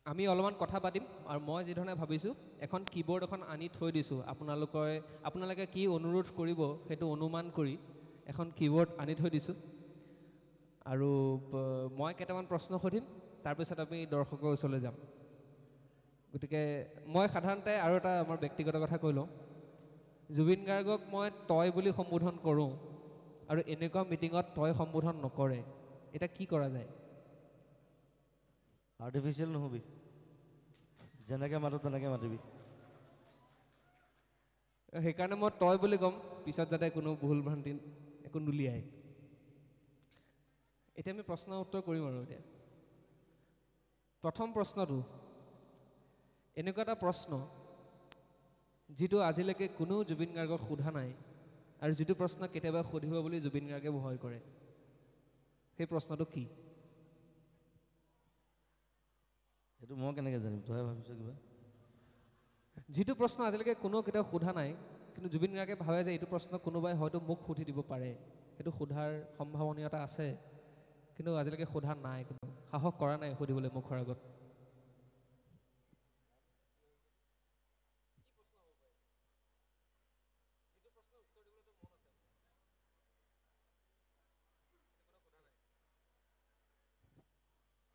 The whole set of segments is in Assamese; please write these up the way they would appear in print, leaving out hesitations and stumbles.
আমি অলপমান কথা পাতিম আৰু মই যিধৰণে ভাবিছোঁ এখন কীবৰ্ড এখন আনি থৈ দিছোঁ আপোনালোকে কি অনুৰোধ কৰিব সেইটো অনুমান কৰি এখন কীবৰ্ড আনি থৈ দিছোঁ আৰু মই কেইটামান প্ৰশ্ন সুধিম তাৰপিছত আমি দৰ্শকৰ ওচৰলৈ যাম গতিকে মই সাধাৰণতে আৰু এটা আমাৰ ব্যক্তিগত কথা কৈ লওঁ জুবিন গাৰ্গক মই তই বুলি সম্বোধন কৰোঁ আৰু এনেকুৱা মিটিঙত তই সম্বোধন নকৰে এটা কি কৰা যায় আৰ্টিফিচিয়েল নহবি যেনেকৈ মাতো তেনেকৈ মাতিবি সেইকাৰণে মই তই বুলি ক'ম পিছত যাতে কোনো ভুল ভ্ৰান্তি একো নুলিয়াই এতিয়া আমি প্ৰশ্ন উত্তৰ কৰিম আৰু এতিয়া প্ৰথম প্ৰশ্নটো এনেকুৱা এটা প্ৰশ্ন যিটো আজিলৈকে কোনো জুবিন গাৰ্গক সোধা নাই আৰু যিটো প্ৰশ্ন কেতিয়াবা সুধিব বুলি জুবিন গাৰ্গে ভয় কৰে সেই প্ৰশ্নটো কি সেইটো মই কেনেকৈ জানিম তইহে ভাবিছ কিবা যিটো প্ৰশ্ন আজিলৈকে কোনো কেতিয়াও সোধা নাই কিন্তু জুবিন গাৰ্গে ভাবে যে এইটো প্ৰশ্ন কোনোবাই হয়তো মোক সুধি দিব পাৰে সেইটো সোধাৰ সম্ভাৱনীয়তা আছে কিন্তু আজিলৈকে সোধা নাই কোনো সাহস কৰা নাই সুধিবলৈ মুখৰ আগত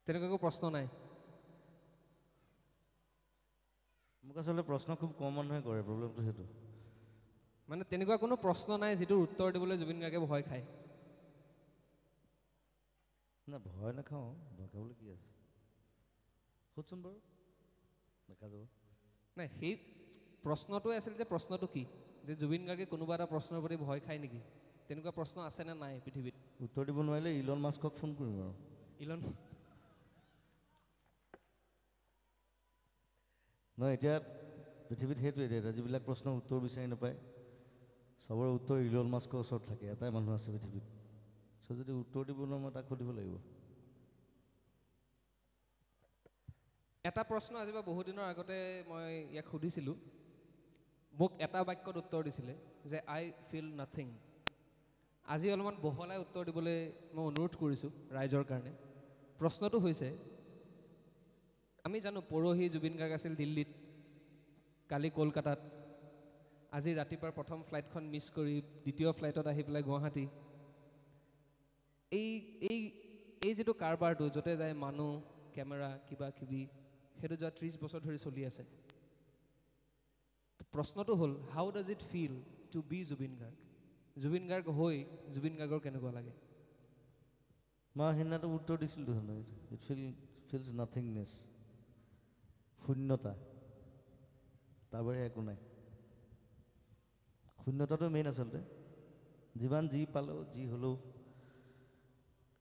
তেনেকুৱা একো প্ৰশ্ন নাই মোক আচলতে প্ৰশ্ন খুব কম মানুহে কৰে প্ৰব্লেমটো সেইটো মানে তেনেকুৱা কোনো প্ৰশ্ন নাই যিটোৰ উত্তৰ দিবলৈ জুবিন গাৰ্গে ভয় খায় নাই ভয় নাখাওঁ ভয় খাবলৈ কি আছে সোধচোন বাৰু দেখা যাব নাই সেই প্ৰশ্নটোৱে আছিল যে প্ৰশ্নটো কি যে জুবিন গাৰ্গে কোনোবা এটা প্ৰশ্নৰ প্ৰতি ভয় খায় নেকি তেনেকুৱা প্ৰশ্ন আছেনে নাই পৃথিৱীত উত্তৰ দিব নোৱাৰিলে ইলন মাস্কক ফোন কৰিম আৰু ইলন নহয় এতিয়া পৃথিৱীত সেইটোৱে এতিয়া যিবিলাক প্ৰশ্নৰ উত্তৰ বিচাৰি নাপায় চবৰে উত্তৰ ইলন মাস্কৰ ওচৰত থাকে এটাই মানুহ আছে পৃথিৱীত চ' যদি উত্তৰ দিব নোৱাৰোঁ মই তাক সুধিব লাগিব এটা প্ৰশ্ন আজি বা বহুদিনৰ আগতে মই ইয়াক সুধিছিলোঁ মোক এটা বাক্যত উত্তৰ দিছিলে যে আই ফিল নাথিং আজি অলপমান বহলাই উত্তৰ দিবলৈ মই অনুৰোধ কৰিছোঁ ৰাইজৰ কাৰণে প্ৰশ্নটো হৈছে আমি জানো পৰহি জুবিন গাৰ্গ আছিল দিল্লীত কালি কলকাতাত আজি ৰাতিপুৱাৰ প্ৰথম ফ্লাইটখন মিছ কৰি দ্বিতীয় ফ্লাইটত আহি পেলাই গুৱাহাটী এই এই এই যিটো কাৰবাৰটো য'তে যায় মানুহ কেমেৰা কিবা কিবি সেইটো যোৱা 30 বছৰ ধৰি চলি আছে প্ৰশ্নটো হ'ল how does it feel to be Zubeen Garg হৈ জুবিন গাৰ্গৰ কেনেকুৱা লাগে মই সেইদিনাটো উত্তৰ দিছিলোঁ ইট ফিলছ নাথিংনেছ শূন্যতা তাৰ বাহিৰে একো নাই শূন্যতাটো মেইন আচলতে যিমান যি পালেও যি হ'লেও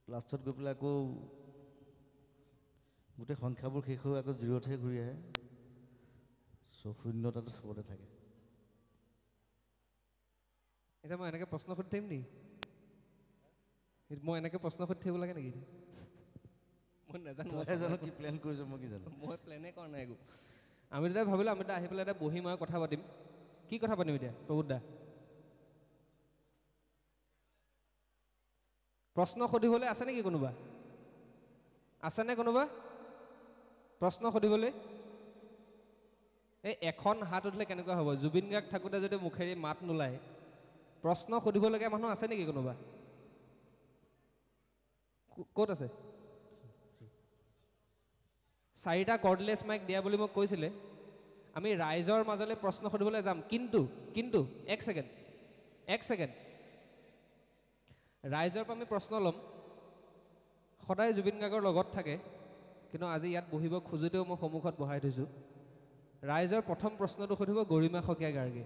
লাষ্টত গৈ পেলাই আকৌ গোটেই সংখ্যাবোৰ শেষ হৈ আকৌ জিৰ'তহে ঘূৰি আহে চ' শূন্যতাটো চবতে থাকে এতিয়া মই এনেকৈ প্ৰশ্ন সুধি থাকিম নেকি মই এনেকৈ প্ৰশ্ন সুধি থাকিব লাগে নেকি মই নাজানো কি প্লেন কৰিছোঁ মই কি জানো মই প্লেনে কৰা নাই একো আমি তেতিয়া ভাবিলোঁ আমি আহি পেলাই এতিয়া বহিম আৰু কথা পাতিম কি কথা পাতিম এতিয়া প্ৰভুত দা প্ৰশ্ন সুধিবলৈ আছে নেকি কোনোবা আছেনে কোনোবা প্ৰশ্ন সুধিবলৈ এই এখন হাত উঠিলে কেনেকুৱা হ'ব জুবিন গাৰ্গ থাকোঁতে যদি মুখেৰে মাত নোলায় প্ৰশ্ন সুধিবলগীয়া মানুহ আছে নেকি কোনোবা ক'ত আছে 4টা কৰ্ডলেছ মাইক দিয়া বুলি মোক কৈছিলে আমি ৰাইজৰ মাজলৈ প্ৰশ্ন সুধিবলৈ যাম কিন্তু এক ছেকেণ্ড ৰাইজৰ পৰা আমি প্ৰশ্ন ল'ম সদায় জুবিন গাৰ্গৰ লগত থাকে কিন্তু আজি ইয়াত বহিব খোজোতেও মই সন্মুখত বহাই থৈছোঁ ৰাইজৰ প্ৰথম প্ৰশ্নটো সুধিব গৰিমা শইকীয়া গাৰ্গে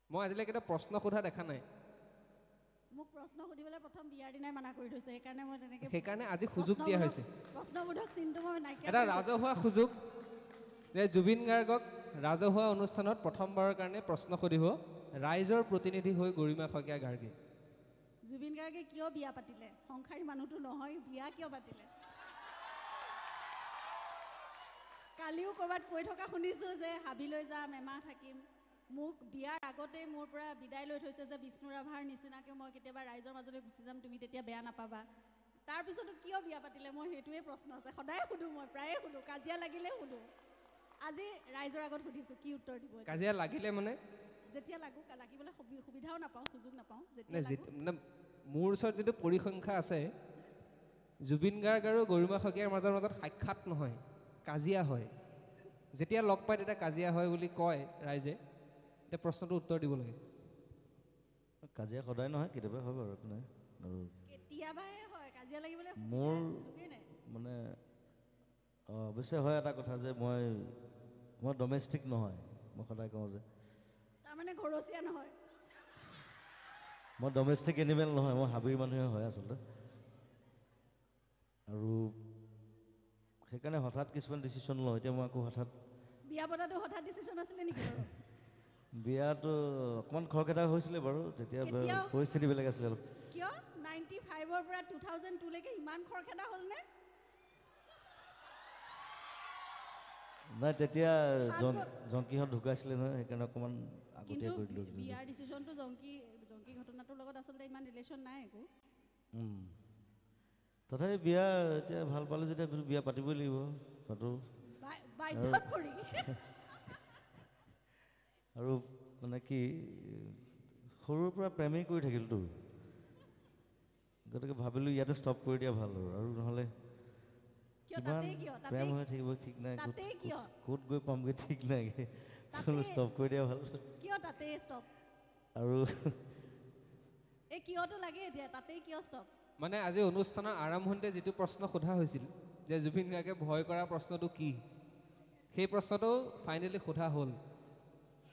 মই আজিলৈকে এটা প্ৰশ্ন সোধা দেখা নাই মোক প্ৰশ্ন সুধিবলৈ প্ৰথম বিয়াৰ দিনাই মানা কৰি থৈছে সেইকাৰণে আজি সুযোগ দিয়া হৈছে প্ৰশ্নবোধক চিনটো মই নাইকিয়া এটা ৰাজহুৱা সুযোগ যে জুবিন গাৰ্গক ৰাজহুৱা অনুষ্ঠানত প্ৰথমবাৰৰ কাৰণে প্ৰশ্ন সুধিব ৰাইজৰ প্ৰতিনিধি হৈ গৰিমা শইকীয়া গাৰ্গে জুবিন গাৰ্গে কিয় বিয়া পাতিলে সংসাৰী মানুহটো নহয় বিয়া কিয় পাতিলে কালিও ক'ৰবাত কৈ থকা শুনিছোঁ যে হাবিলৈ যাম এমাহ থাকিম মোক বিয়াৰ আগতে মোৰ পৰা বিদায় লৈ থৈছে যে বিষ্ণু ৰাভাৰ নিচিনাকৈ মই কেতিয়াবা ৰাইজৰ মাজলৈ গুচি যাম তুমি তেতিয়া বেয়া নাপাবা তাৰপিছতো কিয় বিয়া পাতিলে মই সেইটোৱে প্ৰশ্ন আছে সদায় সুধোঁ মই প্ৰায়ে সুধোঁ কাজিয়া লাগিলে সুধোঁ আজি ৰাইজৰ আগত সুধিছোঁ কি উত্তৰ দিব এতিয়া? কাজিয়া লাগিলে মানে যেতিয়া লাগিবলৈ সুবিধাও নাপাওঁ সুযোগ নাপাওঁ নে যেতিয়া লাগো মানে মোৰ ওচৰত যিটো পৰিসংখ্যা আছে জুবিন গাৰ্গ আৰু গৰিমা শইকীয়াৰ মাজত সাক্ষাৎ নহয় কাজিয়া হয় যেতিয়া লগ পায় তেতিয়া কাজিয়া হয় বুলি কয় ৰাইজে এতিয়া প্ৰশ্নটো উত্তৰ দিব লাগে কাজিয়া সদায় নহয় কেতিয়াবা হয় বাৰু একো নাই আৰু কেতিয়াবাহে হয় কাজিয়া লাগিবলৈ মোৰ সুযোগেই নাই মানে অৱশ্যে হয় এটা কথা যে মই ডমেষ্টিক নহয় মই সদায় কওঁ যে তাৰমানে ঘৰচীয়া নহয় মই ডমেষ্টিক এনিমেল নহয় মই হাবিৰ মানুহে হয় আচলতে আৰু সেইকাৰণে হঠাৎ কিছুমান ডিচিশ্যন লওঁ এতিয়া মই আকৌ হঠাৎ বিয়া পতাটো হঠাৎ ডিচিশ্যন আছিলে নেকি বাৰু বিয়াটো অকণমান খৰখেদা হৈছিলে বাৰু তেতিয়া কেতিয়াও? পৰিস্থিতি বেলেগ আছিলে অলপ কিয় 95ৰ পৰা 2002লৈকে ইমান খৰখেদা হ'লনে নাই তেতিয়া সাত জংকীহঁত ঢুকাইছিলে নহয় সেইকাৰণে অকণমান কিন্তু আগতীয়া কৰি দিলোঁ বিয়াৰ ডিচিশ্যনটো জংকী ঘটনাটোৰ লগত আচলতে ইমান ৰিলেশ্যন নাই একো তথাপি বিয়া এতিয়া ভাল পালোঁ যেতিয়া বিয়া পাতিবই লাগিব পাতোঁ বাধ্যত পৰি আৰু মানে কি সৰুৰ পৰা প্ৰেমেই কৰি থাকিলতো গতিকে ভাবিলোঁ ইয়াতে ষ্টপ কৰি দিয়া ভাল আৰু নহ'লে কিয় কিমান তাতেই কিয় প্ৰেম হৈ থাকিব ঠিক নাই তাতেই কিয় ক'ত গৈ পামগৈ ঠিক নাই তাতেই ষ্টপ কৰি দিয়া ভাল কিয় তাতেই ষ্টপ আৰু এই কিয়টো লাগে এতিয়া তাতেই কিয় ষ্টপ মানে আজি অনুষ্ঠানৰ আৰম্ভণিতে যিটো প্ৰশ্ন সোধা হৈছিল যে জুবিন গাৰ্গে ভয় কৰা প্ৰশ্নটো কি সেই প্ৰশ্নটো ফাইনেলি সোধা হ'ল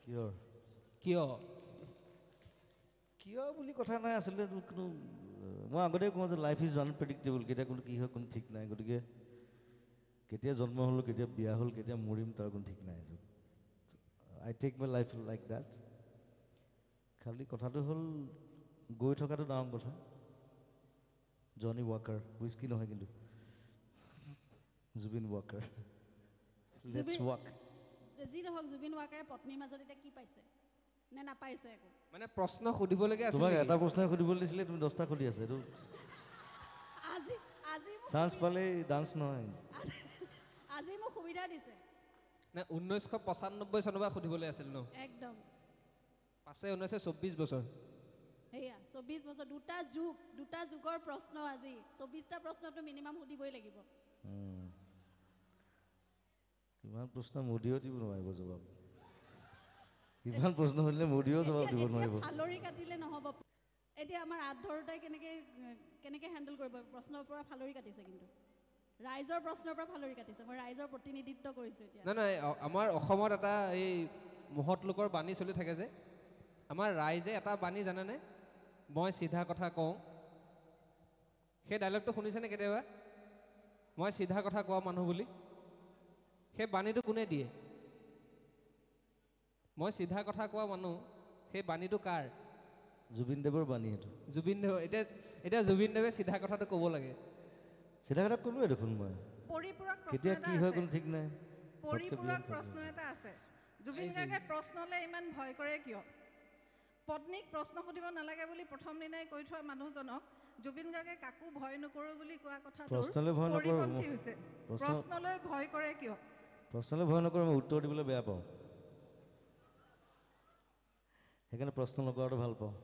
কিয় কিয় বুলি কথা নাই আচলতে কোনো মই আগতে কওঁ যে লাইফ ইজ আনপ্ৰেডিক্টেবল কেতিয়া কোনো কি হয় কোনো ঠিক নাই গতিকে কেতিয়া জন্ম হ'লোঁ কেতিয়া বিয়া হ'ল কেতিয়া মৰিম তাৰ কোনো ঠিক নাই I take my life like that খালি কথাটো হ'ল গৈ থকাটো ডাঙৰ কথা জনি ৱাকাৰ হুইস্কি নহয় কিন্তু জুবিন ৱাকাৰ লেটছ ৱাক যি নহওক জুবিন ৱাকাৰে পত্নীৰ মাজত এতিয়া কি পাইছে নে নাপাইছে একো মানে প্ৰশ্ন সুধিবলগীয়া আছিল তোমাক নেকি? এটা প্ৰশ্ন সুধিবলৈ দিছিলে তুমি 10টা সুধি আছে এইটো আজি আজি মোক চান্স পালেই ডান্স নহয় আজি মোক সুবিধা দিছে নে 1995 চনৰ পৰা সুধিবলৈ আছিল ন একদম পাছে 1924 বছৰ সেয়া 24 বছৰ দুটা যুগৰ প্ৰশ্ন আজি 24টা প্ৰশ্নটো মিনিমাম সুধিবই লাগিব কিমান প্ৰশ্ন মোদীও দিব নোৱাৰিব জবাব কিমান প্ৰশ্ন সুধিলে মোদীও জবাব দিব নোৱাৰিব ফালৰি কাটিলে নহ'ব এতিয়া আমাৰ আঠ ধৰোতাই কেনেকৈ হেণ্ডেল কৰিব প্ৰশ্নৰ পৰা ফালৰি কাটিছে কিন্তু ৰাইজৰ প্ৰশ্নৰ পৰা ফালৰি কাটিছে মই ৰাইজৰ প্ৰতিনিধিত্ব কৰিছোঁ এতিয়া নাই আমাৰ অসমত এটা এই মহৎ লোকৰ বাণী চলি থাকে যে আমাৰ ৰাইজে এটা বাণী জানেনে মই চিধা কথা কওঁ সেই ডাইলগটো শুনিছেনে কেতিয়াবা মই চিধা কথা কোৱা মানুহ বুলি সেই বাণীটো কোনে দিয়ে মই চিধা কথা কোৱা মানুহ সেই বাণীটো কাৰ জুবিনদেৱৰ বাণী এইটো জুবিনদেৱ এতিয়া জুবিনদেৱে চিধা কথাটো ক'ব লাগে চিধা কথা ক'লোৱে দেখোন মই পৰিপূৰক প্ৰশ্ন কেতিয়া এটা কি হয় আছে। কোনো ঠিক নাই পৰিপূৰক প্ৰশ্ন এটা আছে জুবিন গাৰ্গে প্ৰশ্নলৈ ইমান ভয় কৰে কিয় পত্নীক প্ৰশ্ন সুধিব নালাগে বুলি প্ৰথম দিনাই কৈ থোৱা মানুহজনক জুবিন গাৰ্গে কাকো ভয় নকৰোঁ বুলি কোৱা কথাটো প্ৰশ্নলৈ ভয় নকৰোঁ পৰিপন্থী হৈছে প্ৰশ্নলৈ ভয় কৰে কিয় প্ৰশ্নলৈ ভয় নকৰোঁ মই উত্তৰ দিবলৈ বেয়া পাওঁ সেইকাৰণে প্ৰশ্ন নকৰাটো ভাল পাওঁ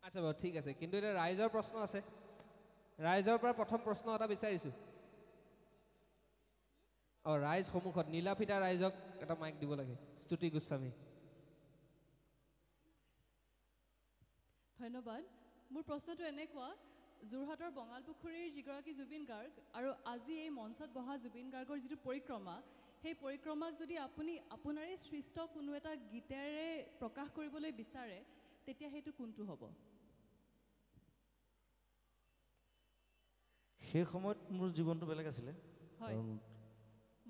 আচ্ছা বাৰু ঠিক আছে কিন্তু এতিয়া ৰাইজৰ প্ৰশ্ন আছে ৰাইজৰ পৰা প্ৰথম প্ৰশ্ন এটা বিচাৰিছোঁ ৰাইজ সন্মুখত নীলাফিটা ৰাইজক এটা মাইক দিব লাগে স্তুতি গোস্বামী ধন্যবাদ মোৰ প্ৰশ্নটো এনেকুৱা যোৰহাটৰ বঙালপুখুৰীৰ যিগৰাকী জুবিন গাৰ্গ আৰু আজি এই মঞ্চত বহা জুবিন গাৰ্গৰ যিটো পৰিক্ৰমা সেই পৰিক্ৰমাক যদি আপুনি আপোনাৰে সৃষ্ট কোনো এটা গীতেৰে প্ৰকাশ কৰিবলৈ বিচাৰে তেতিয়া সেইটো কোনটো হ'ব সেই সময়ত মোৰ জীৱনটো বেলেগ আছিলে হয়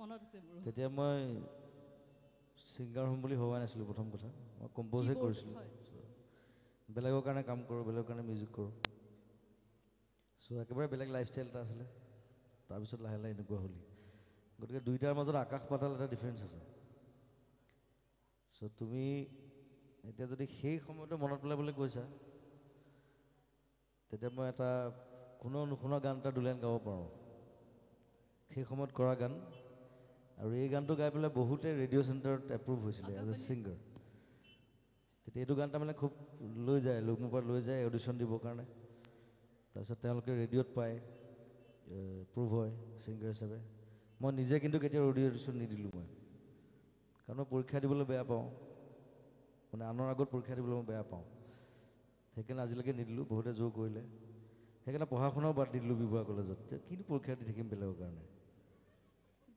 মনত আছে মোৰ তেতিয়া মই ছিংগাৰ হ'ম বুলি ভবা নাছিলোঁ প্ৰথম কথা মই কম্প'জহে কৰিছিলোঁ বেলেগৰ কাৰণে কাম কৰোঁ বেলেগৰ কাৰণে মিউজিক কৰোঁ চ' একেবাৰে বেলেগ লাইফষ্টাইল এটা আছিলে তাৰপিছত লাহে লাহে এনেকুৱা হ'লি গতিকে দুইটাৰ মাজত আকাশ পাতাল এটা ডিফাৰেঞ্চ আছে চ' তুমি এতিয়া যদি সেই সময়টো মনত পেলাবলৈ কৈছা তেতিয়া মই এটা কোনো নুশুনা গান এটা দুলাইন গাব পাৰোঁ সেই সময়ত কৰা গান আৰু এই গানটো গাই পেলাই বহুতে ৰেডিঅ' চেণ্টাৰত এপ্ৰুভ হৈছিলে এজ এ ছিংগাৰ তেতিয়া এইটো গান তাৰমানে খুব লৈ যায় মোৰ পৰা লৈ যায় অডিশ্যন দিবৰ কাৰণে তাৰপিছত তেওঁলোকে ৰেডিঅ'ত পায় এপ্ৰুভ হয় ছিংগাৰ হিচাপে মই নিজে কিন্তু কেতিয়াও ৰেডিঅ' অডিশ্যন নিদিলোঁ মই কাৰণ মই পৰীক্ষা দিবলৈ বেয়া পাওঁ মানে আনৰ আগত পৰীক্ষা দিবলৈ মই বেয়া পাওঁ সেইকাৰণে আজিলৈকে নিদিলোঁ বহুতে জোৰ কৰিলে সেইকাৰণে পঢ়া শুনাও বাদ দি দিলোঁ বিবৰুৱা কলেজত কিন্তু পৰীক্ষা দি থাকিম বেলেগৰ কাৰণে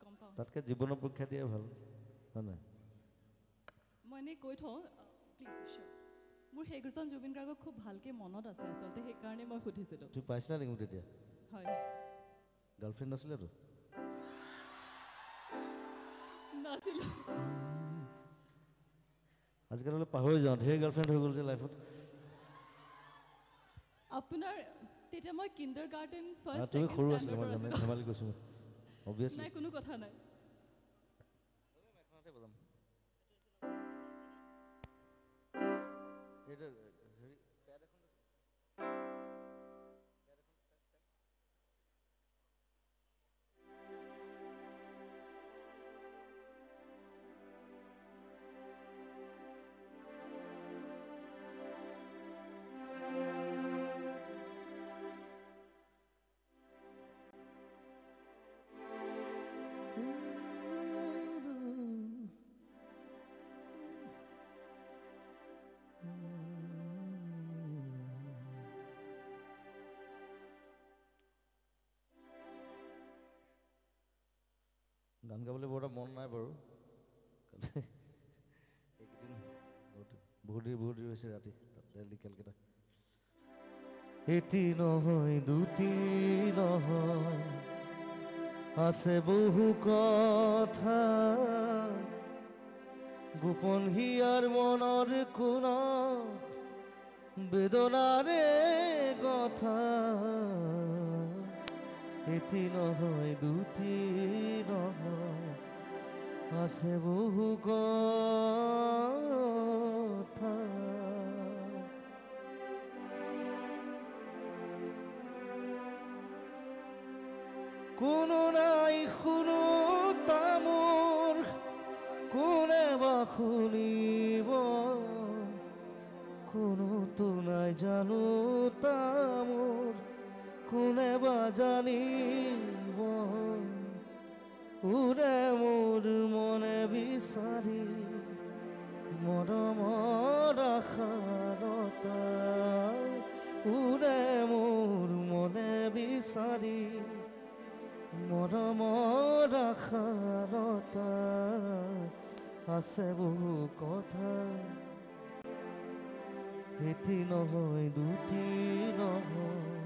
গম পাওঁ তাতকৈ জীৱনৰ পৰীক্ষা দিয়াই ভাল হয় নাই মই এনেই কৈ থওঁ প্লিজ চিয়'ৰ মোৰ সেইজন জুবিন গাৰ্গক খুব ভালকৈ মনত আছে আচলতে সেইকাৰণে মই সুধিছিলোঁ তুমি পাইছিলা নেকি মোক তেতিয়া হয় গাৰ্লফ্ৰেণ্ড নাছিলেতো নাছিলোঁ আজিকালি অলপ পাহৰি যাওঁ ঢেৰ গাৰ্লফ্ৰেণ্ড হৈ গ'ল যে লাইফত আপোনাৰ তেতিয়া মই কিণ্ডাৰ গাৰ্ডেন তুমি সৰু আছিলা মই ফাৰ্ষ্ট জানো ধেমালি কৈছোঁ অবভিয়াছলি নাই কোনো কথা নাই গান গাবলৈ বৰ এটা মন নাই বাৰু এইকেইদিন বহুত দেৰি হৈছে ৰাতি তাত দেলহি কেলকাতা এটি নহয় দুটি নহয় আছে বহু কথা গোপন হিয়াৰ মনৰ কোণত বেদনাৰে কথা এটি নহয় দুটি নহয় আছে বহু কথা কোনো নাই শুনো তামোৰ কোনে বা শুনিব কোনোতো নাই জানো তামোৰ কোনে বা জানিব উৰে মোৰ মনে বিচাৰি মৰমৰ আশাৰতা উৰে মোৰ মনে বিচাৰি মৰমৰ আশাৰতা আছে বহু কথা এটি নহয় দুটি নহয়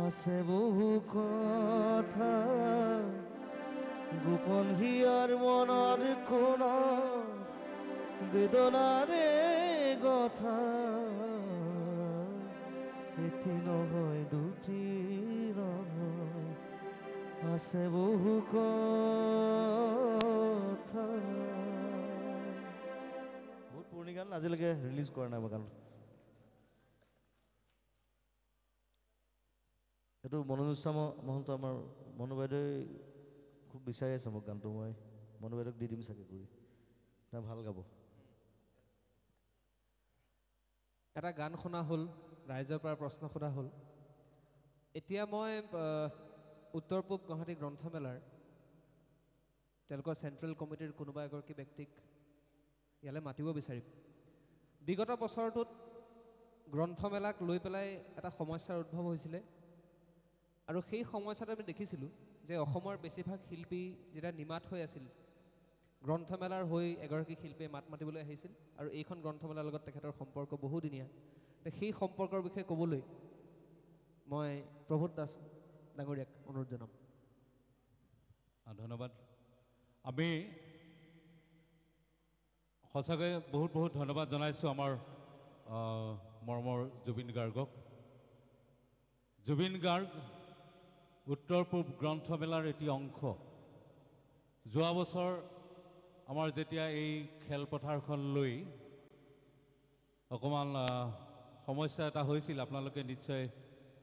আছে বহু কথা গোপন হিয়াৰ মনৰ কোণত বেদনাৰে কথা এটি নহয় দুটি নহয় আছে বহু কথা বহুত পুৰণি গান আজিলৈকে ৰিলিজ কৰা নাই মই গান এইটো মনোজ মহন্ত আমাৰ মনো বাইদেৱে খুব বিচাৰি আছে মোক গানটো মই মনো বাইদেউক দি দিম চাগে কৰি তেওঁ ভাল গাব এটা গান শুনা হ'ল ৰাইজৰ পৰা প্ৰশ্ন সোধা হ'ল এতিয়া মই উত্তৰ পূব গুৱাহাটী গ্ৰন্থমেলাৰ তেওঁলোকৰ চেণ্ট্ৰেল কমিটিৰ কোনোবা এগৰাকী ব্যক্তিক ইয়ালৈ মাতিব বিচাৰিম বিগত বছৰটোত গ্ৰন্থমেলাক লৈ পেলাই এটা সমস্যাৰ উদ্ভৱ হৈছিলে আৰু সেই সমস্যাটো আমি দেখিছিলোঁ যে অসমৰ বেছিভাগ শিল্পী যেতিয়া নিমাত হৈ আছিল গ্ৰন্থমেলাৰ হৈ এগৰাকী শিল্পীয়ে মাত মাতিবলৈ আহিছিল আৰু এইখন গ্ৰন্থমেলাৰ লগত তেখেতৰ সম্পৰ্ক বহুদিনীয়া সেই সম্পৰ্কৰ বিষয়ে ক'বলৈ মই প্ৰভুত দাস ডাঙৰীয়াক অনুৰোধ জনাম ধন্যবাদ আমি সঁচাকৈ বহুত বহুত ধন্যবাদ জনাইছোঁ আমাৰ মৰমৰ জুবিন গাৰ্গক জুবিন গাৰ্গ উত্তৰ পূব গ্ৰন্থমেলাৰ এটি অংশ যোৱা বছৰ আমাৰ যেতিয়া এই খেলপথাৰখন লৈ অকণমান সমস্যা এটা হৈছিল আপোনালোকে নিশ্চয়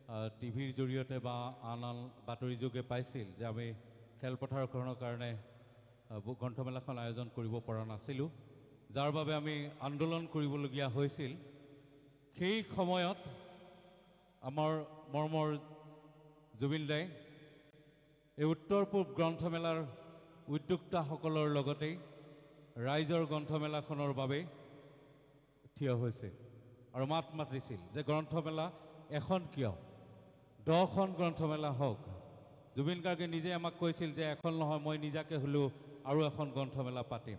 টিভিৰ জৰিয়তে বা আন আন বাতৰিযোগে পাইছিল যে আমি খেলপথাৰখনৰ কাৰণে গ্ৰন্থমেলাখন আয়োজন কৰিব পৰা নাছিলোঁ, যাৰ বাবে আমি আন্দোলন কৰিবলগীয়া হৈছিল। সেই সময়ত আমাৰ মৰমৰ জুবিন দাই এই উত্তৰ পূব গ্ৰন্থমেলাৰ উদ্যোক্তাসকলৰ লগতেই ৰাইজৰ গ্ৰন্থমেলাখনৰ বাবে থিয় হৈছিল আৰু মাত মাতিছিল যে গ্ৰন্থমেলা এখন কিয় 10খন গ্ৰন্থমেলা হওক। জুবিন গাৰ্গে নিজে আমাক কৈছিল যে এখন নহয়, মই নিজাকে হ'লেও আৰু এখন গ্ৰন্থমেলা পাতিম।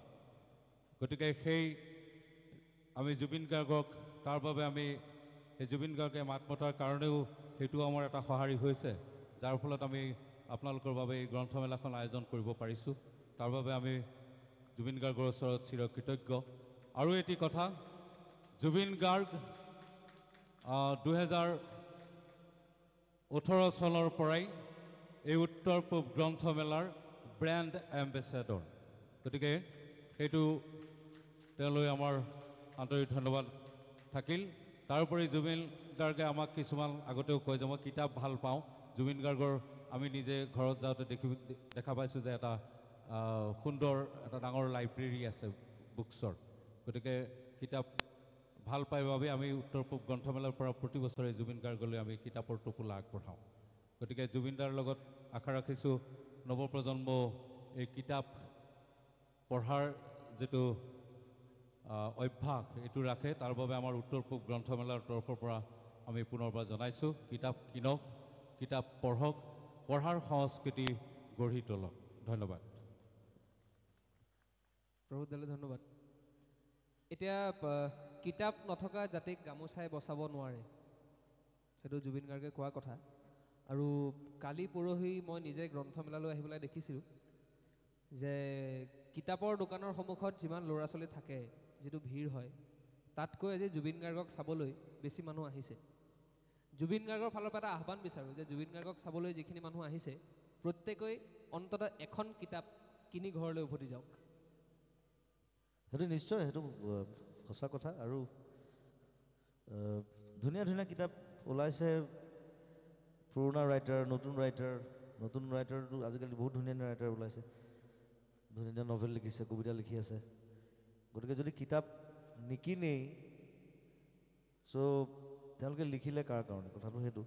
গতিকে সেই আমি জুবিন গাৰ্গক তাৰ বাবে আমি সেই জুবিন গাৰ্গে মাত মতাৰ কাৰণেও সেইটো আমাৰ এটা সঁহাৰি হৈছে, যাৰ ফলত আমি আপোনালোকৰ বাবে এই গ্ৰন্থমেলাখন আয়োজন কৰিব পাৰিছোঁ। তাৰ বাবে আমি জুবিন গাৰ্গৰ ওচৰত চিৰকৃতজ্ঞ। আৰু এটি কথা, জুবিন গাৰ্গ 2018 চনৰ পৰাই এই উত্তৰ পূব গ্ৰন্থমেলাৰ ব্ৰেণ্ড এম্বেচেডৰ। গতিকে সেইটো তেওঁলৈ আমাৰ আন্তৰিক ধন্যবাদ থাকিল। তাৰোপৰি জুবিন গাৰ্গে আমাক কিছুমান আগতেও কয় যে মই কিতাপ ভাল পাওঁ। জুবিন গাৰ্গৰ আমি নিজে ঘৰত যাওঁতে দেখা পাইছোঁ যে এটা সুন্দৰ এটা ডাঙৰ লাইব্ৰেৰী আছে বুকছৰ। গতিকে কিতাপ ভাল পাই বাবে আমি উত্তৰ পূব গ্ৰন্থমেলাৰ পৰা প্ৰতি বছৰে জুবিন গাৰ্গলৈ আমি কিতাপৰ টোপোলা আগবঢ়াওঁ। গতিকে জুবিনদাৰ লগত আশা ৰাখিছোঁ নৱপ্ৰজন্ম এই কিতাপ পঢ়াৰ যিটো অভ্যাস এইটো ৰাখে। তাৰ বাবে আমাৰ উত্তৰ পূব গ্ৰন্থমেলাৰ তৰফৰ পৰা আমি পুনৰবাৰ জনাইছোঁ, কিতাপ কিনক, কিতাপ পঢ়ক, পঢ়াৰ সংস্কৃতি গঢ়ি তোলক। ধন্যবাদ। প্ৰভুদালৈ ধন্যবাদ। এতিয়া কিতাপ নথকা জাতিক গামোচাই বচাব নোৱাৰে, সেইটো জুবিন গাৰ্গে কোৱা কথা। আৰু কালি পৰহি মই নিজে গ্ৰন্থমেলালৈ আহি পেলাই দেখিছিলোঁ যে কিতাপৰ দোকানৰ সন্মুখত যিমান ল'ৰা ছোৱালী থাকে, যিটো ভিৰ হয়, তাতকৈ আজি জুবিন গাৰ্গক চাবলৈ বেছি মানুহ আহিছে। জুবিন গাৰ্গৰ ফালৰ পৰা এটা আহ্বান বিচাৰোঁ যে জুবিন গাৰ্গক চাবলৈ যিখিনি মানুহ আহিছে প্ৰত্যেকেই অন্ততঃ এখন কিতাপ কিনি ঘৰলৈ উভতি যাওক। সেইটো নিশ্চয়, সেইটো সঁচা কথা। আৰু ধুনীয়া ধুনীয়া কিতাপ ওলাইছে, পুৰণা ৰাইটাৰ, নতুন ৰাইটাৰটো আজিকালি বহুত ধুনীয়া ধুনীয়া ৰাইটাৰ ওলাইছে, ধুনীয়া ধুনীয়া নভেল লিখিছে, কবিতা লিখি আছে। গতিকে যদি কিতাপ নিকিনেই চ' তেওঁলোকে লিখিলে কাৰ কাৰণে? কথাটো সেইটো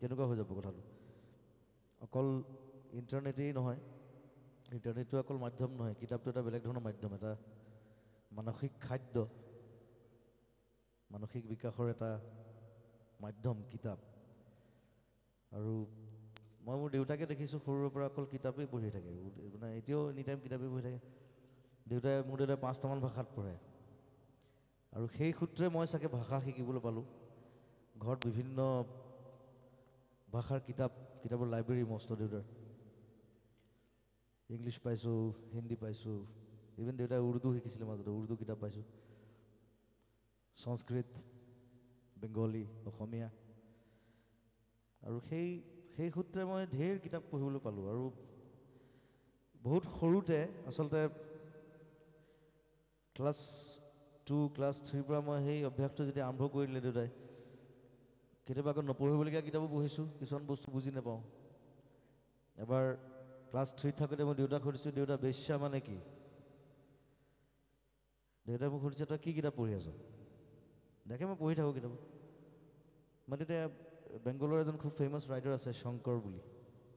কেনেকুৱা হৈ যাব কথাটো। অকল ইণ্টাৰনেটেই নহয়, ইণ্টাৰনেটটো অকল মাধ্যম নহয়, কিতাপটো এটা বেলেগ ধৰণৰ মাধ্যম, এটা মানসিক খাদ্য, মানসিক বিকাশৰ এটা মাধ্যম কিতাপ। আৰু মই মোৰ দেউতাকে দেখিছোঁ সৰুৰে পৰা অকল কিতাপেই পঢ়ি থাকে, মানে এতিয়াও এনি টাইম কিতাপেই পঢ়ি থাকে। মোৰ দেউতাই 5টামান ভাষাত পঢ়ে, আৰু সেই সূত্ৰে মই চাগে ভাষা শিকিবলৈ পালোঁ। ঘৰত বিভিন্ন ভাষাৰ কিতাপৰ লাইব্ৰেৰী মস্ত দেউতাৰ। ইংলিছ পাইছোঁ, হিন্দী পাইছোঁ, ইভেন দেউতাই উৰ্দু শিকিছিলে মাজতে, উৰ্দু কিতাপ পাইছোঁ, সংস্কৃত, বেংগলী, অসমীয়া। আৰু সেই সূত্ৰে মই ঢেৰ কিতাপ পঢ়িবলৈ পালোঁ। আৰু বহুত সৰুতে আচলতে ক্লাছ 2, ক্লাছ 3ৰ পৰা মই সেই অভ্যাসটো যেতিয়া আৰম্ভ কৰি দিলে দেউতাই, কেতিয়াবা আকৌ নপঢ়িবলগীয়া কিতাপো পঢ়িছোঁ, কিছুমান বস্তু বুজি নাপাওঁ। এবাৰ ক্লাছ 3ত থাকোঁতে মই দেউতাক সুধিছোঁ, দেউতা বেশ্যা মানে কি? দেউতাই মোক সুধিছে, তই কি কিতাপ পঢ়ি আছ? দেখে মই পঢ়ি থাকোঁ কিতাপ। মই তেতিয়া বেংগলৰ এজন খুব ফেমাছ ৰাইটাৰ আছে শংকৰ বুলি,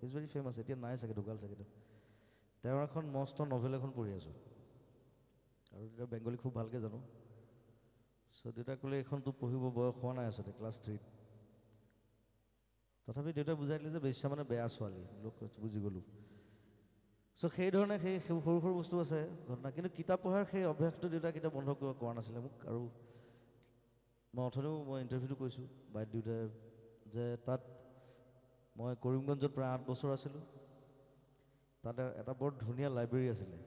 ইজ ভেৰি ফেমাছ, এতিয়া নাই চাগে, ঢুকাল চাগে। তেওঁৰ এখন মস্ত নভেল এখন পঢ়ি আছোঁ, আৰু তেতিয়া বেংগলী খুব ভালকৈ জানো। চ' দেউতাক ক'লে এইখনতো পঢ়িব বয়স হোৱা নাই আচলতে, ক্লাছ 3ত। তথাপি দেউতাই বুজাই দিলে যে বেশ্যা মানে বেয়া ছোৱালী, বুজি গ'লোঁ। চ' সেইধৰণে সেই সৰু সৰু বস্তু আছে ঘটনা। কিন্তু কিতাপ পঢ়াৰ সেই অভ্যাসটো দেউতাই কেতিয়াও বন্ধ কৰা নাছিলে মোক। আৰু মই অথনিও ইণ্টাৰভিউটো কৈছোঁ বাইদেউ দেউতাই যে তাত মই কৰিমগঞ্জত প্ৰায় 8 বছৰ আছিলোঁ। তাত এটা বৰ ধুনীয়া লাইব্ৰেৰী আছিলে,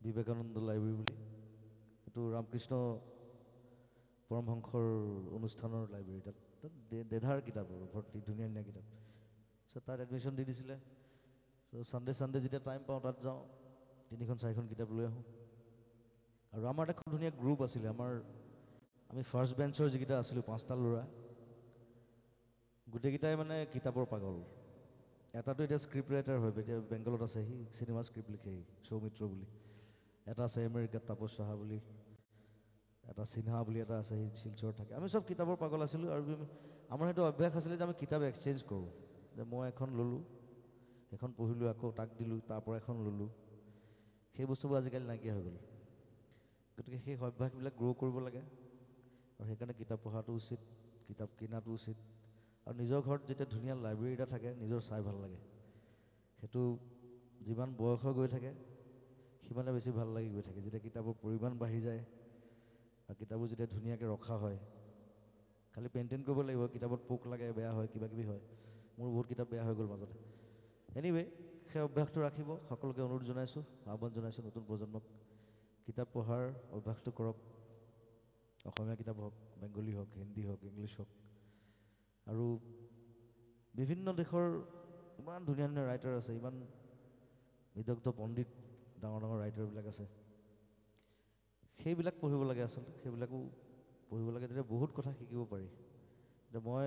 বিবেকানন্দ লাইব্ৰেৰী বুলি। এইটো ৰামকৃষ্ণ পৰমহংসৰ অনুষ্ঠানৰ লাইব্ৰেৰী। তাত দেধাৰ কিতাপ, ভৰ্তি ধুনীয়া ধুনীয়া কিতাপ। চ' তাত এডমিশ্যন দি দিছিলে। চ' ছানডে যেতিয়া টাইম পাওঁ তাত যাওঁ, 3-4খন কিতাপ লৈ আহোঁ। আৰু আমাৰ এটা খুব ধুনীয়া গ্ৰুপ আছিলে। আমি ফাৰ্ষ্ট বেঞ্চৰ যিকেইটা আছিলোঁ, 5টা ল'ৰা, গোটেইকেইটাই মানে কিতাপৰ পাগল। এটাতো এতিয়া স্ক্ৰিপ্ট ৰাইটাৰ হয়, এতিয়া বেংগলত আছে, সি চিনেমা স্ক্ৰিপ্ট লিখে, সৌমিত্ৰ বুলি। এটা আছে আমেৰিকাত তাপস সাহা বুলি, এটা সিনহা বুলি এটা আছে, সি শিলচৰত থাকে। আমি চব কিতাপৰ পাগল আছিলোঁ আৰু আমাৰ সেইটো অভ্যাস আছিলে যে আমি কিতাপ এক্সচেঞ্জ কৰোঁ, যে মই এখন ল'লোঁ, এখন পঢ়িলোঁ, আকৌ তাক দিলোঁ, তাৰ পৰা এখন ল'লোঁ। সেই বস্তুবোৰ আজিকালি নাইকিয়া হৈ গ'ল। গতিকে সেই অভ্যাসবিলাক গ্ৰ' কৰিব লাগে আৰু সেইকাৰণে কিতাপ পঢ়াটো উচিত, কিতাপ কিনাটো উচিত। আৰু নিজৰ ঘৰত যেতিয়া ধুনীয়া লাইব্ৰেৰী এটা থাকে, নিজৰ চাই ভাল লাগে। সেইটো যিমান বয়স হৈ গৈ থাকে সিমানে বেছি ভাল লাগি গৈ থাকে, যেতিয়া কিতাপৰ পৰিমাণ বাঢ়ি যায় আৰু কিতাপবোৰ যেতিয়া ধুনীয়াকৈ ৰখা হয়। খালি মেইনটেইন কৰিব লাগিব, কিতাপত পোক লাগে, বেয়া হয়, কিবাকিবি হয়। মোৰ বহুত কিতাপ বেয়া হৈ গ'ল মাজতে। এনিৱে সেই অভ্যাসটো ৰাখিব, সকলোকে অনুৰোধ জনাইছোঁ, আহ্বান জনাইছোঁ নতুন প্ৰজন্মক। কিতাপ পঢ়াৰ অভ্যাসটো কৰক, অসমীয়া কিতাপ হওক, বেংগলী হওক, হিন্দী হওক, ইংলিছ হওক। আৰু বিভিন্ন দেশৰ ইমান ধুনীয়া ধুনীয়া ৰাইটাৰ আছে, ইমান বিদগ্ধ পণ্ডিত ডাঙৰ ডাঙৰ ৰাইটাৰবিলাক আছে, সেইবিলাক পঢ়িব লাগে আচলতে। সেইবিলাকো পঢ়িব লাগে, তেতিয়া বহুত কথা শিকিব পাৰি। এতিয়া মই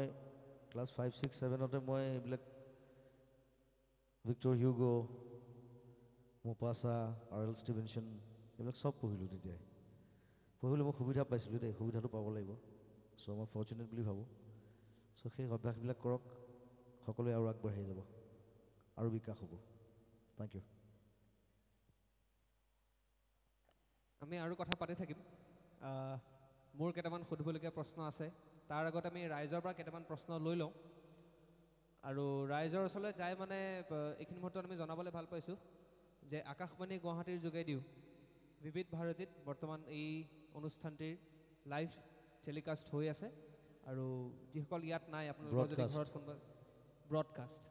ক্লাছ 5, 6, 7তে মই এইবিলাক ভিক্টৰ হিউগো, মোপাছা, আৰ.এল. ষ্টিভেনছন এইবিলাক চব পঢ়িলোঁ। তেতিয়াই পঢ়িবলৈ মই সুবিধা পাইছিলোঁ দেই, সুবিধাটো পাব লাগিব। চ' মই ফৰ্চুনেট বুলি ভাবোঁ। চ' সেই অভ্যাসবিলাক কৰক, সকলোৱে আৰু আগবাঢ়ি যাব, আৰু বিকাশ হ'ব। Thank you. আমি আৰু কথা পাতি থাকিম। মোৰ কেইটামান সুধিবলগীয়া প্ৰশ্ন আছে, তাৰ আগত আমি ৰাইজৰ পৰা কেইটামান প্ৰশ্ন লৈ লওঁ। আৰু ৰাইজৰ ওচৰলৈ যাই মানে এইখিনি মুহূৰ্তত আমি জনাবলৈ ভাল পাইছোঁ যে আকাশবাণী গুৱাহাটীৰ যোগেদিও বিবিধ ভাৰতীত বৰ্তমান এই অনুষ্ঠানটিৰ লাইভ টেলিকাষ্ট হৈ আছে। আৰু যিসকল ইয়াত নাই, আপোনালোকৰ যদি ঘৰত কোনোবা ব্ৰডকাষ্ট,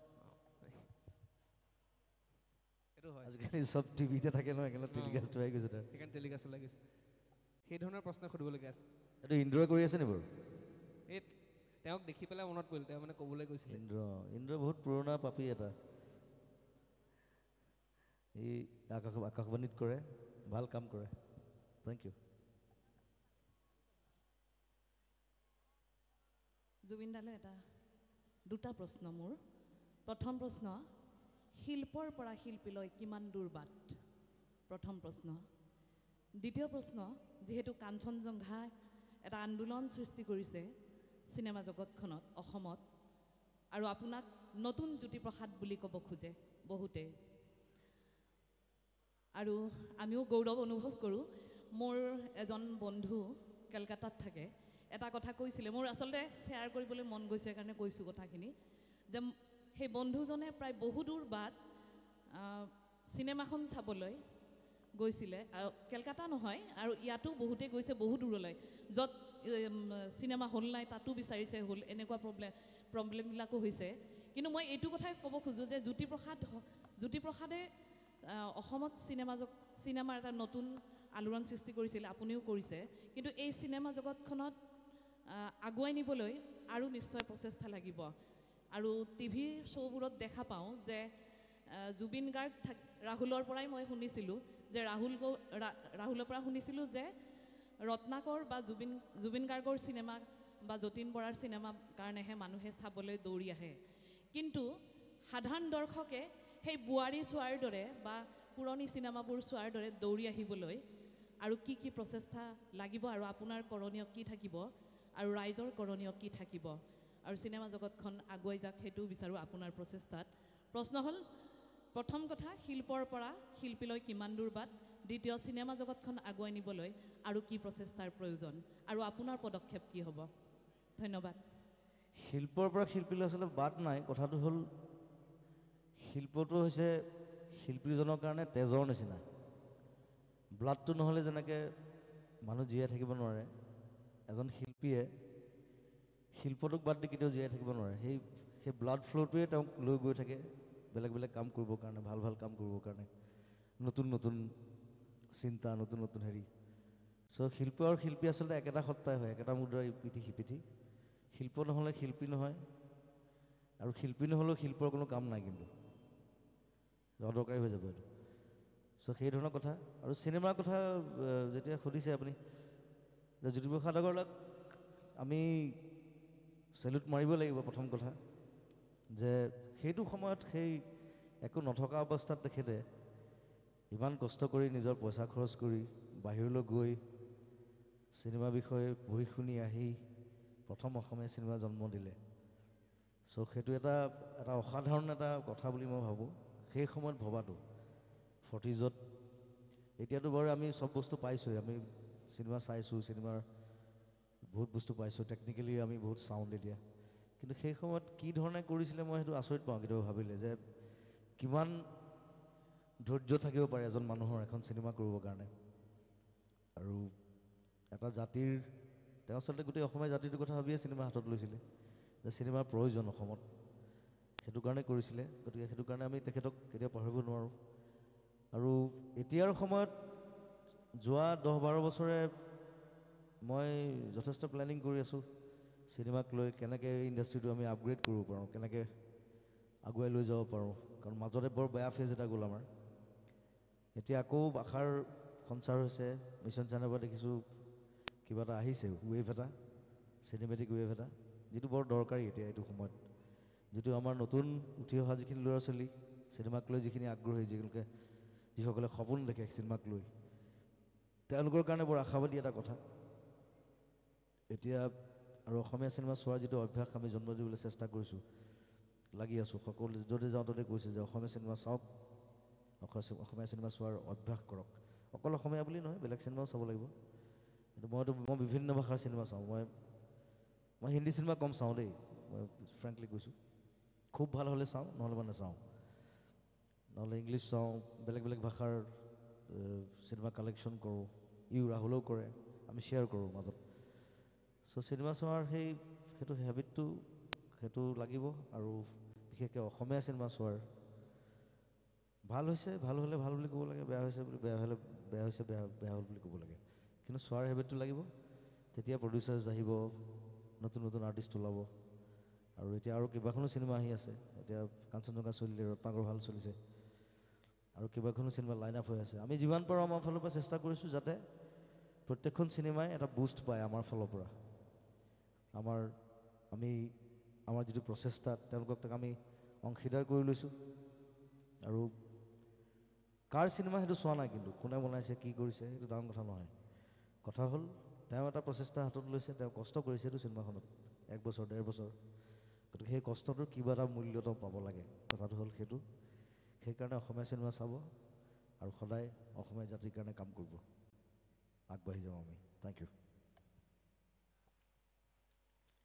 সেইটো হয়, আজিকালি চব টিভিতে থাকে নহয়, সেইকাৰণে টেলিকাষ্ট হৈ গৈছে তাৰ। সেইকাৰণে টেলিকাষ্ট ওলাই গৈছে। সেই ধৰণৰ প্ৰশ্ন সুধিবলগীয়া আছে। এইটো ইন্দ্ৰই কৰি আছে নি বাৰু? এই তেওঁক দেখি পেলাই মনত পৰিল, তেওঁ মানে ক'বলৈ গৈছিলে। ইন্দ্ৰ বহুত পুৰণা পাপী এটা, এই আকাশবাণীত কৰে, ভাল কাম কৰে। Thank U. জুবিন দালৈ দুটা প্ৰশ্ন মোৰ। প্ৰথম প্ৰশ্ন, শিল্পৰ পৰা শিল্পীলৈ কিমান দূৰ বাট? প্ৰথম প্ৰশ্ন। দ্বিতীয় প্ৰশ্ন, যিহেতু কাঞ্চনজংঘা এটা আন্দোলন সৃষ্টি কৰিছে চিনেমা জগতখনত, অসমত, আৰু আপোনাক নতুন জ্যোতিপ্ৰসাদ বুলি ক'ব খোজে বহুতে, আৰু আমিও গৌৰৱ অনুভৱ কৰোঁ। মোৰ এজন বন্ধু কেলকাতাত থাকে, এটা কথা কৈছিলে, মোৰ আচলতে শ্বেয়াৰ কৰিবলৈ মন গৈছে কাৰণে কৈছোঁ কথাখিনি, যে সেই বন্ধুজনে প্ৰায় বহু দূৰ বাট চিনেমাখন চাবলৈ গৈছিলে। কেলকাতা নহয়, আৰু ইয়াতো বহুতে গৈছে বহু দূৰলৈ, য'ত চিনেমা হল নাই তাতো বিচাৰিছে হ'ল, এনেকুৱা প্ৰব্লেমবিলাকো হৈছে। কিন্তু মই এইটো কথাই ক'ব খোজোঁ যে জ্যোতিপ্ৰসাদে অসমত চিনেমাৰ এটা নতুন আলোড়ন সৃষ্টি কৰিছিল, আপুনিও কৰিছে। কিন্তু এই চিনেমা জগতখনত আগুৱাই নিবলৈ আৰু নিশ্চয় প্ৰচেষ্টা লাগিব। আৰু টিভি শ্ব'বোৰত দেখা পাওঁ যে জুবিন গাৰ্গ ৰাহুলৰ পৰাই মই শুনিছিলোঁ যে ৰাহুলৰ পৰা শুনিছিলোঁ যে ৰত্নাকৰ বা জুবিন গাৰ্গৰ চিনেমা বা যতীন বৰাৰ চিনেমা কাৰণেহে মানুহে চাবলৈ দৌৰি আহে। কিন্তু সাধাৰণ দৰ্শকে সেই বোৱাৰী চোৱাৰ দৰে বা পুৰণি চিনেমাবোৰ চোৱাৰ দৰে দৌৰি আহিবলৈ আৰু কি কি প্ৰচেষ্টা লাগিব, আৰু আপোনাৰ কৰণীয় কি থাকিব, আৰু ৰাইজৰ কৰণীয় কি থাকিব, আৰু চিনেমা জগতখন আগুৱাই যাওক, সেইটোও বিচাৰোঁ আপোনাৰ প্ৰচেষ্টাত। প্ৰশ্ন হ'ল, প্ৰথম কথা, শিল্পৰ পৰা শিল্পীলৈ কিমান দূৰ বাট? দ্বিতীয়, চিনেমা জগতখন আগুৱাই নিবলৈ আৰু কি প্ৰচেষ্টাৰ প্ৰয়োজন, আৰু আপোনাৰ পদক্ষেপ কি হ'ব? ধন্যবাদ। শিল্পৰ পৰা শিল্পীলৈ আচলতে বাট নাই। কথাটো হ'ল, শিল্পটো হৈছে শিল্পীজনৰ কাৰণে তেজৰ নিচিনা। ব্লাডটো নহ'লে যেনেকৈ মানুহ জীয়াই থাকিব নোৱাৰে, এজন শিল্পীয়ে শিল্পটোক বাদ দি কেতিয়াও জীয়াই থাকিব নোৱাৰে। সেই ব্লাড ফ্ল'টোৱে তেওঁক লৈ গৈ থাকে বেলেগ বেলেগ কাম কৰিবৰ কাৰণে, ভাল ভাল কাম কৰিবৰ কাৰণে, নতুন নতুন চিন্তা, নতুন নতুন হেৰি। চ' শিল্প আৰু শিল্পী আচলতে একেটা সত্তাই হয়, একেটা মুদ্ৰাৰ ইপিঠি সিপিঠি। শিল্প নহ'লে শিল্পী নহয়, আৰু শিল্পী নহ'লেও শিল্পৰ কোনো কাম নাই, কিন্তু অদৰকাৰী হৈ যাব এইটো। চ' সেই ধৰণৰ কথা। আৰু চিনেমাৰ কথা যেতিয়া সুধিছে আপুনি, যে জ্যোতিপ্ৰসাদ আগৰৱালাক আমি চেলুট মাৰিব লাগিব প্ৰথম কথা যে সেইটো সময়ত সেই একো নথকা অৱস্থাত তেখেতে ইমান কষ্ট কৰি নিজৰ পইচা খৰচ কৰি বাহিৰলৈ গৈ চিনেমা বিষয়ে পঢ়ি শুনি আহি প্ৰথম অসমীয়া চিনেমা জন্ম দিলে চ' সেইটো এটা অসাধাৰণ এটা কথা বুলি মই ভাবোঁ সেই সময়ত ভবাটো 40s এতিয়াতো বাৰু আমি চব বস্তু পাইছোঁৱেই আমি চিনেমা চাইছোঁ চিনেমাৰ বহুত বস্তু পাইছোঁ টেকনিকেলি আমি বহুত চাউণ্ড এতিয়া কিন্তু সেই সময়ত কি ধৰণে কৰিছিলে মই সেইটো আচৰিত পাওঁ কেতিয়াবা ভাবিলে যে কিমান ধৈৰ্য থাকিব পাৰে এজন মানুহৰ এখন চিনেমা কৰিবৰ কাৰণে আৰু এটা জাতিৰ তেওঁ আচলতে গোটেই অসমীয়া জাতিটোৰ কথা ভাবিয়ে চিনেমা হাতত লৈছিলে যে চিনেমাৰ প্ৰয়োজন অসমত সেইটো কাৰণে কৰিছিলে গতিকে সেইটো কাৰণে আমি তেখেতক কেতিয়াও পাহৰিব নোৱাৰোঁ আৰু এতিয়াৰ সময়ত যোৱা 10-12 বছৰে মই যথেষ্ট প্লেনিং কৰি আছোঁ চিনেমাক লৈ কেনেকৈ ইণ্ডাষ্ট্ৰিটো আমি আপগ্ৰেড কৰিব পাৰোঁ কেনেকৈ আগুৱাই লৈ যাব পাৰোঁ কাৰণ মাজতে বৰ বেয়া ফেজ এটা গ'ল আমাৰ এতিয়া আকৌ আশাৰ সঞ্চাৰ হৈছে মিছন চাইনাৰ পৰা দেখিছোঁ কিবা এটা আহিছে ৱেভ এটা চিনেমেটিক ৱেভ এটা যিটো বৰ দৰকাৰী এতিয়া এইটো সময়ত যিটো আমাৰ নতুন উঠি অহা যিখিনি ল'ৰা ছোৱালী চিনেমাক লৈ যিখিনি আগ্ৰহী যিসকলে সপোন দেখে চিনেমাক লৈ তেওঁলোকৰ কাৰণে বৰ আশাবাদী এটা কথা এতিয়া আৰু অসমীয়া চিনেমা চোৱাৰ যিটো অভ্যাস আমি জন্ম দিবলৈ চেষ্টা কৰিছোঁ লাগি আছোঁ সকলো য'তে যাওঁ ত'তে কৈছে যে অসমীয়া চিনেমা চাওক অসমীয়া চিনেমা চোৱাৰ অভ্যাস কৰক অকল অসমীয়া বুলি নহয় বেলেগ চিনেমাও চাব লাগিব কিন্তু মই বিভিন্ন ভাষাৰ চিনেমা চাওঁ মই হিন্দী চিনেমা কম চাওঁ দেই মই ফ্ৰেংকলি কৈছোঁ খুব ভাল হ'লে চাওঁ নহ'লে মই নাচাওঁ নহ'লে ইংলিছ চাওঁ বেলেগ বেলেগ ভাষাৰ চিনেমা কালেকশ্যন কৰোঁ ৰাহুলেও কৰে আমি শ্বেয়াৰ কৰোঁ মাজত চ' চিনেমা চোৱাৰ সেইটো হেবিটটো সেইটো লাগিব আৰু বিশেষকৈ অসমীয়া চিনেমা চোৱাৰ ভাল হৈছে ভাল হ'লে ভাল বুলি ক'ব লাগে বেয়া হৈছে বুলি বেয়া হ'লে বেয়া হৈছে বেয়া হ'ল বুলি ক'ব লাগে কিন্তু চোৱাৰ হেবিটটো লাগিব তেতিয়া প্ৰডিউচাৰ্ছ আহিব নতুন নতুন আৰ্টিষ্ট ওলাব আৰু এতিয়া আৰু কেইবাখনো চিনেমা আহি আছে এতিয়া কাঞ্চনজংঘা চলিলে ৰত্নাকৰ ভাল চলিছে আৰু কেইবাখনো চিনেমা লাইন আপ হৈ আছে আমি যিমান পাৰোঁ আমাৰ ফালৰ পৰা চেষ্টা কৰিছোঁ যাতে প্ৰত্যেকখন চিনেমাই এটা বুষ্ট পায় আমাৰ ফালৰ পৰা আমাৰ যিটো প্ৰচেষ্টাত তেওঁলোকক তাক আমি অংশীদাৰ কৰি লৈছোঁ আৰু কাৰ চিনেমা সেইটো চোৱা নাই কিন্তু কোনে বনাইছে কি কৰিছে সেইটো ডাঙৰ কথা নহয় কথা হ'ল তেওঁ এটা প্ৰচেষ্টা হাতত লৈছে তেওঁ কষ্ট কৰিছে এইটো চিনেমাখনত 1 বছৰ 1.5 বছৰ গতিকে সেই কষ্টটোৰ কিবা এটা মূল্য তেওঁ পাব লাগে কথাটো হ'ল সেইটো সেইকাৰণে অসমীয়া চিনেমা চাব আৰু সদায় অসমীয়া জাতিৰ কাৰণে কাম কৰিব আগবাঢ়ি যাওঁ আমি থেংক ইউ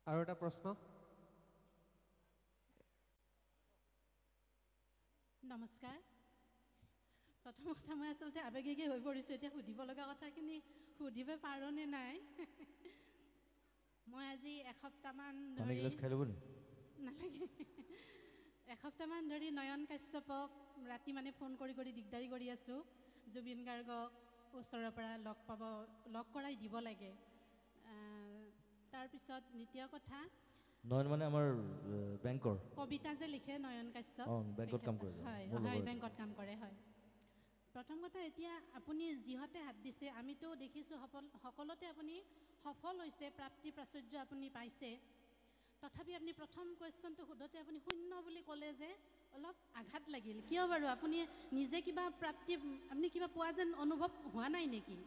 আৰু এটা প্ৰশ্ন নমস্কাৰ প্ৰথম কথা মই আচলতে আৱেগিকে হৈ পৰিছোঁ এতিয়া সুধিব লগা কথাখিনি সুধিব পাৰোঁনে নাই মই আজি এসপ্তাহমান ধৰি খাই ল'ব নি নালাগে এসপ্তাহমান ধৰি নয়ন কাশ্যপক ৰাতি মানে ফোন কৰি দিগদাৰী কৰি আছোঁ জুবিন গাৰ্গক ওচৰৰ পৰা লগ কৰাই দিব লাগে তাৰপিছত দ্বিতীয় কথা নয়ন মানে আমাৰ বেংকৰ কবিতা যে লিখে নয়ন কাশ্যপ বেংকত কাম কৰে হয় বেংকত কাম কৰে হয় প্ৰথম কথা এতিয়া আপুনি যিহতে হাত দিছে আমিতো দেখিছোঁ সকলোতে আপুনি সফল হৈছে প্ৰাপ্তি প্ৰাচুৰ্য আপুনি পাইছে তথাপি আপুনি প্ৰথম কুৱেশ্যনটো সোধোতে আপুনি শূন্য বুলি ক'লে যে অলপ আঘাত লাগিল কিয় বাৰু আপুনি নিজে কিবা প্ৰাপ্তি আপুনি কিবা পোৱা যেন অনুভৱ হোৱা নাই নেকি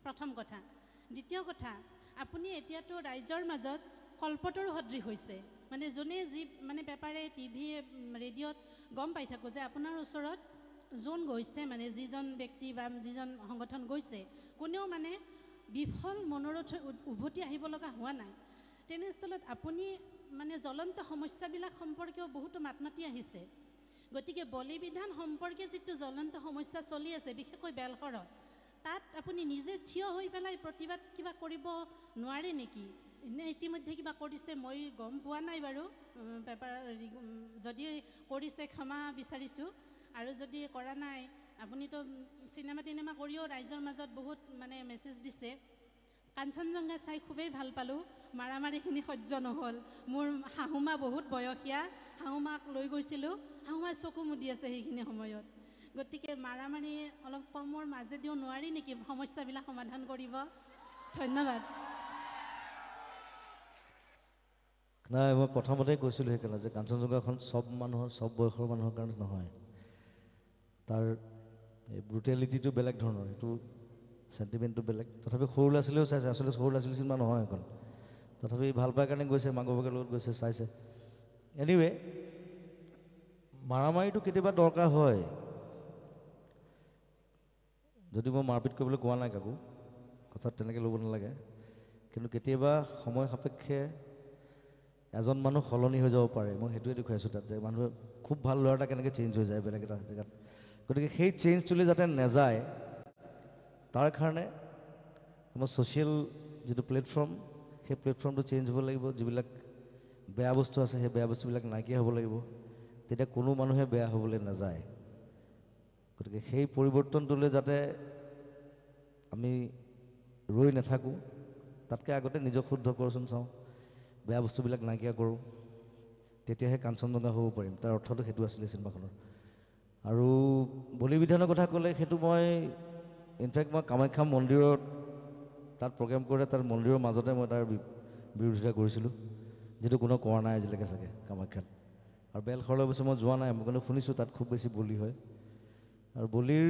প্ৰথম কথা দ্বিতীয় কথা আপুনি এতিয়াতো ৰাইজৰ মাজত কল্পতৰু সদৃশ হৈছে মানে যোনে যি মানে পেপাৰে টিভিয়ে ৰেডিঅ'ত গম পাই থাকোঁ যে আপোনাৰ ওচৰত যোন গৈছে মানে যিজন ব্যক্তি বা যিজন সংগঠন গৈছে কোনেও মানে বিফল মনোৰথ উভতি আহিব লগা হোৱা নাই তেনেস্থলত আপুনি মানে জ্বলন্ত সমস্যাবিলাক সম্পৰ্কেও বহুতো মাত মাতি আহিছে গতিকে বলি বিধান সম্পৰ্কে যিটো জ্বলন্ত সমস্যা চলি আছে বিশেষকৈ বেলশৰত তাত আপুনি নিজে থিয় হৈ পেলাই প্ৰতিবাদ কিবা কৰিব নোৱাৰে নেকি এনে ইতিমধ্যে কিবা কৰিছে মই গম পোৱা নাই বাৰু পেপাৰ যদি কৰিছে ক্ষমা বিচাৰিছোঁ আৰু যদি কৰা নাই আপুনিতো চিনেমা কৰিও ৰাইজৰ মাজত বহুত মানে মেছেজ দিছে কাঞ্চনজংঘা চাই খুবেই ভাল পালোঁ মাৰামাৰিখিনি সহ্য নহ'ল মোৰ শাহুমা বহুত বয়সীয়া শাহুমাক লৈ গৈছিলোঁ শাহুমাই চকু মুদি আছে সেইখিনি সময়ত গতিকে মাৰামাৰি অলপ কমৰ মাজেদিও নোৱাৰি নেকি সমস্যাবিলাক সমাধান কৰিব ধন্যবাদ নাই মই প্ৰথমতেই কৈছিলোঁ সেইকাৰণে যে কাঞ্চনজংঘাখন চব মানুহৰ চব বয়সৰ মানুহৰ কাৰণে নহয়। তাৰ এই ব্ৰুটেলিটিটো বেলেগ ধৰণৰ, সেইটো চেণ্টিমেণ্টটো বেলেগ। তথাপি সৰু ল'ৰা ছোৱালীও চাইছে, আচলতে সৰু ল'ৰা ছোৱালী চিনেমা নহয় এখন, তথাপি ভাল পাই কাৰণে গৈছে, মাক বাপেকৰ লগত গৈছে, চাইছে। এনিৱে মাৰামাৰিটো কেতিয়াবা দৰকাৰ হয়, যদি মই মাৰপিট কৰিবলৈ কোৱা নাই কাকো, কথাত তেনেকৈ ল'ব নালাগে, কিন্তু কেতিয়াবা সময় সাপেক্ষে এজন মানুহ সলনি হৈ যাব পাৰে। মই সেইটোৱে দেখুৱাইছোঁ তাত, যে মানুহে খুব ভাল ল'ৰা এটা কেনেকৈ চেঞ্জ হৈ যায় বেলেগ এটা জেগাত। গতিকে সেই চেঞ্জটোলৈ যাতে নাযায় তাৰ কাৰণে আমাৰ ছ'চিয়েল যিটো প্লেটফৰ্ম, সেই প্লেটফৰ্মটো চেঞ্জ হ'ব লাগিব। যিবিলাক বেয়া বস্তু আছে সেই বেয়া বস্তুবিলাক নাইকিয়া হ'ব লাগিব, তেতিয়া কোনো মানুহে বেয়া হ'বলৈ নাযায়। গতিকে সেই পৰিৱৰ্তনটোলৈ যাতে আমি ৰৈ নাথাকোঁ, তাতকৈ আগতে নিজক শুদ্ধ কৰোঁচোন, চাওঁ বেয়া বস্তুবিলাক নাইকিয়া কৰোঁ, তেতিয়াহে কাঞ্চনজংঘা হ'ব পাৰিম। তাৰ অৰ্থটো সেইটো আছিলে চিনেমাখনৰ। আৰু বলি বিধানৰ কথা ক'লে সেইটো মই ইনফেক্ট মই কামাখ্যা মন্দিৰত তাত প্ৰগ্ৰেম কৰোঁতে তাৰ মন্দিৰৰ মাজতে মই তাৰ বিৰোধিতা কৰিছিলোঁ, যিটো কোনো কৰা নাই আজিলৈকে চাগে কামাখ্যাত। আৰু বেলশৰলৈ অৱশ্যে মই যোৱা নাই, মই কিন্তু শুনিছোঁ তাত খুব বেছি বলি হয়। আৰু বলিৰ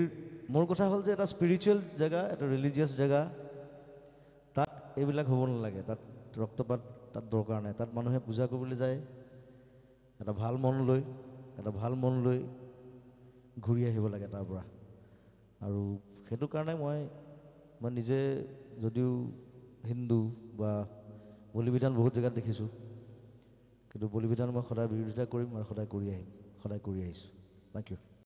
মোৰ কথা হ'ল যে এটা স্পিৰিচুৱেল জেগা, এটা ৰিলিজিয়াছ জেগা, তাত এইবিলাক হ'ব নালাগে, তাত ৰক্তপাত তাত দৰকাৰ নাই। তাত মানুহে পূজা কৰিবলৈ যায় এটা ভাল মন লৈ ঘূৰি আহিব লাগে তাৰ পৰা। আৰু সেইটো কাৰণে মই নিজে যদিও হিন্দু বা বলি বিধান বহুত জেগাত দেখিছোঁ, কিন্তু বলি বিধান মই সদায় বিৰোধিতা কৰিম আৰু সদায় কৰি আহিছোঁ। Thank U.